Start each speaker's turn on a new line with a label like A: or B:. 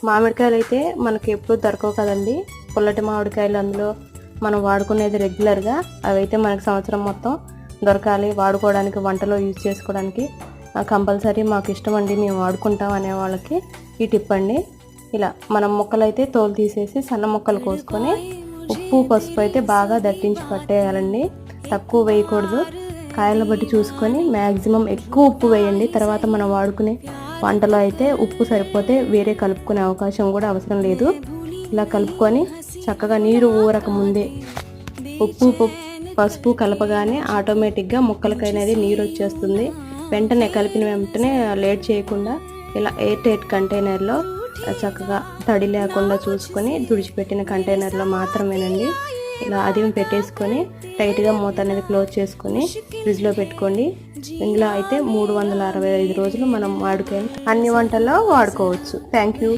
A: మామిడికాయలు అయితే మనకి ఎప్పుడు దొరకవు కదండి, పుల్లటి మామిడికాయలు. అందులో మనం వాడుకునేది రెగ్యులర్గా, అవైతే మనకి సంవత్సరం మొత్తం దొరకాలి, వాడుకోవడానికి, వంటలో యూజ్ చేసుకోవడానికి కంపల్సరీ మాకు ఇష్టం అండి, మేము వాడుకుంటాం అనే వాళ్ళకి ఈ టిప్ అండి. ఇలా మనం ముక్కలు అయితే తోలు తీసేసి సన్న ముక్కలు కోసుకొని ఉప్పు పసుపు అయితే బాగా దట్టించి పట్టేయాలండి. తక్కువ వేయకూడదు, కాయలను బట్టి చూసుకొని మ్యాక్సిమం ఎక్కువ ఉప్పు వేయండి. తర్వాత మనం వాడుకునే వంటలో అయితే ఉప్పు సరిపోతే వేరే కలుపుకునే అవకాశం కూడా అవసరం లేదు. ఇలా కలుపుకొని చక్కగా నీరు ఊరక ముందే ఉప్పు పసుపు కలపగానే ఆటోమేటిక్గా ముక్కలకైనది నీరు వచ్చేస్తుంది. వెంటనే కలిపిన వెంటనే లేట్ చేయకుండా ఇలా ఎయిర్ టైట్ కంటైనర్లో చక్కగా తడి లేకుండా చూసుకొని తుడిచిపెట్టిన కంటైనర్లో మాత్రమేనండి ఇలా అదిం పెట్టేసుకొని టైట్గా మూత అనేది క్లోజ్ చేసుకొని ఫ్రిడ్జ్లో పెట్టుకోండి. ఇందులో అయితే 365 రోజులు మనం వాడుకొని అన్ని వంటల్లో వాడుకోవచ్చు. Thank you.